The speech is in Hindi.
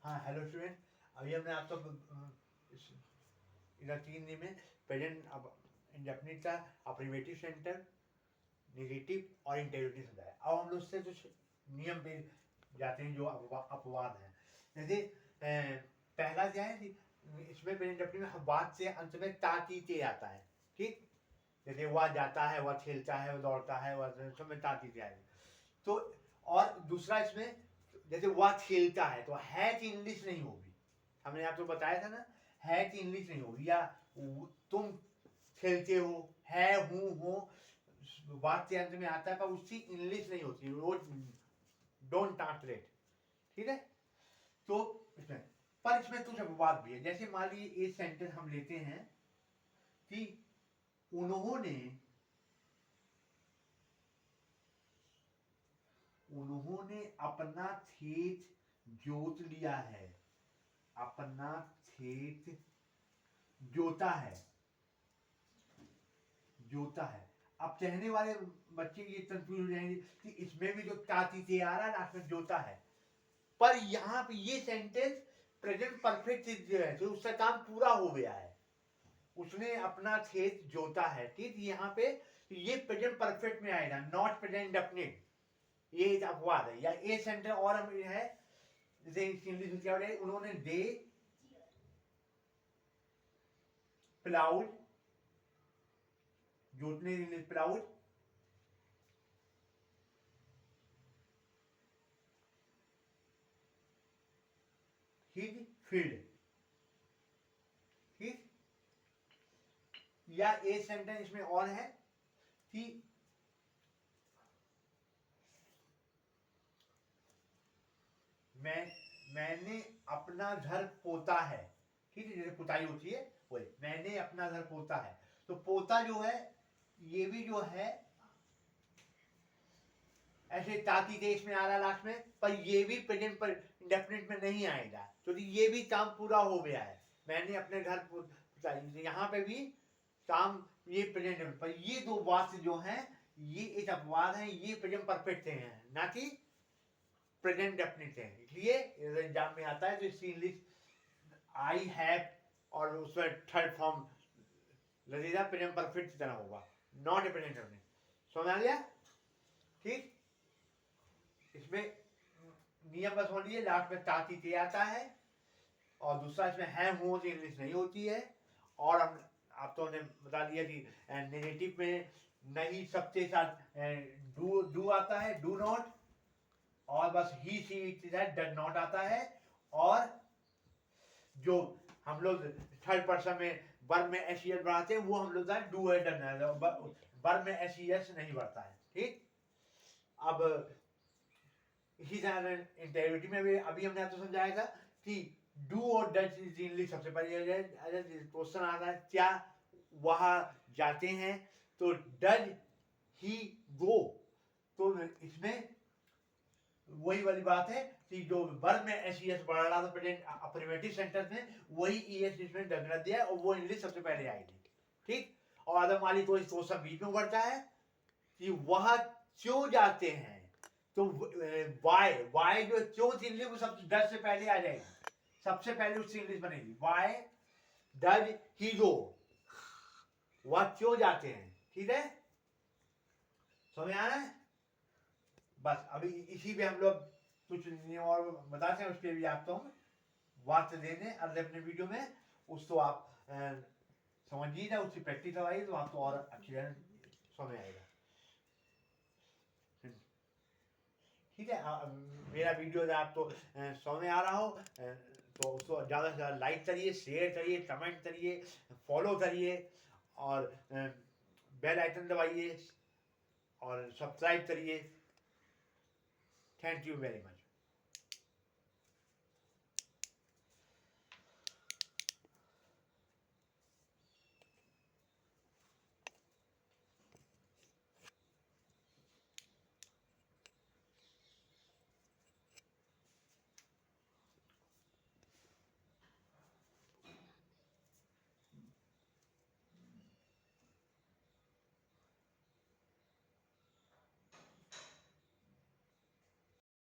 हाँ हेलो स्टूडेंट, अभी हमने आपको इधर 3 दिन में प्रेजेंट इंडेफिनिट का अप्रीमेटिव सेंटर, नेगेटिव और इंटेरोगेटिव समझाया। अब हम लोग उससे कुछ नियम पे जाते हैं जो अपवाद हैं। जैसे पहला क्या है कि इसमें प्रेजेंट इंडेफिनिट में बाद से अंत में तातीते आता है, ठीक। जैसे वह जाता है, वह खेलता है, वह दौड़ता है, वह सब में तातीते आएगी। तो और दूसरा इसमें जैसे वह खेलता है तो है कि इंग्लिश नहीं होगी, हमने आपको बताया था ना, है कि इंग्लिश नहीं होगी, या तुम खेलते हो, है, हूँ, हो, बात के अंत में आता है पर उसकी इंग्लिश नहीं होती, वो डोंट ट्रांसलेट, ठीक है। तो इसमें पर इसमें कुछ अपवाद भी है। जैसे मान लीजिए एक सेंटेंस हम लेते हैं कि उन्होंने अपना खेत जोत लिया है, अपना खेत जोता है, जोता है। अब कहने वाले बच्चे ये कंफ्यूज हो जाएंगे कि इसमें भी जो तातीते आ रहा है लास्ट में जोता है, पर यहाँ पे ये सेंटेंस प्रेजेंट परफेक्ट है, तो उसका काम पूरा हो गया है, उसने अपना खेत जोता है, ठीक। यहाँ पे ये प्रेजेंट परफेक्ट में आएगा, नॉट प्रेजेंट इंडेफिनिट, ये एक अपवाद है। या ए सेंटेंस और हम है, जैसे इंग्लिश में क्या हो, उन्होंने दे प्लाउड, जोतने इंग्लिश प्लाउड, हिज फील्ड, ठीक। या ए सेंटेंस इसमें और है कि मैंने अपना घर पोता है, ठीक है, जैसे पुताई होती है वही, मैंने अपना घर पोता है। तो पोता जो है ये भी जो है ऐसे ताकि देश में आ रहा लास्ट में, पर ये भी प्रेजेंट पर इंडेफिनिट में नहीं आएगा, तो ये भी काम पूरा हो गया है, मैंने अपने घर पोताई, यहाँ पे भी काम ये प्रेजेंट, पर ये दो वाक्य जो हैं ये एक अपवाद है, ये प्रेजेंट परफेक्ट हैं, ना कि प्रेजेंट डेफिनिट है। इसलिए एग्जाम में आता है तो इसकी इंग्लिश आई हैव और उसमें थर्ड फॉर्म लगेगा, प्रेजेंट परफेक्ट की तरह होगा, नॉट ए प्रेजेंट डेफिनिट। समझ आ गया, ठीक। इसमें नियम बस होनी है, लास्ट में तातीते आता है, और दूसरा इसमें है हूँ से इंग्लिश नहीं होती है। और हम आप तो हमने बता दिया कि नेगेटिव में नहीं, सबके साथ डू आता है, डू नॉट, और बस ही सी डज नॉट आता है। और जो हम लोग थर्ड पर्सन में वर्ब में एस बढ़ाते हैं वो हम लोग डू है, डन, वर्ब में एस नहीं बढ़ता है, ठीक। अब इसी तरह इंटेरोगेटिव में भी अभी हमने आपको समझाया था कि डू और डज इंग्लिश सबसे पहले क्वेश्चन आता है क्या वहां जाते हैं, तो डज ही गो, तो इसमें वही वाली बात है कि जो वर्ब में एस बढ़ रहा था प्रेजेंट अफर्मेटिव सेंटेंस में, वही ईएस इसमें डगना दिया है और वो इंग्लिश सबसे पहले आएगी, ठीक। और अदर वाली तो इसको सब बीच में बढ़ता है कि वह क्यों जाते हैं, तो वाई, वाई जो क्यों इंग्लिश वो सब डज से पहले आ जाएगी, सबसे पहले उससे इंग्लिश बनेगी, वाई डज ही गो, वह क्यों जाते हैं, ठीक है, समझ आ रहा है। बस अभी इसी पे हम लोग कुछ और बताते हैं, उसके भी आपको हम वाक्य देने अगले अपने वीडियो में, उसको आप समझिए ना, उसकी प्रैक्टिस करवाइए तो आपको और अच्छी समझ आएगा, ठीक है। मेरा वीडियो अगर आपको समझ आ रहा हो तो उसको ज़्यादा से ज़्यादा लाइक करिए, शेयर करिए, कमेंट करिए, फॉलो करिए, और बेल आइकन दबाइए और सब्सक्राइब करिए। Thank you very much.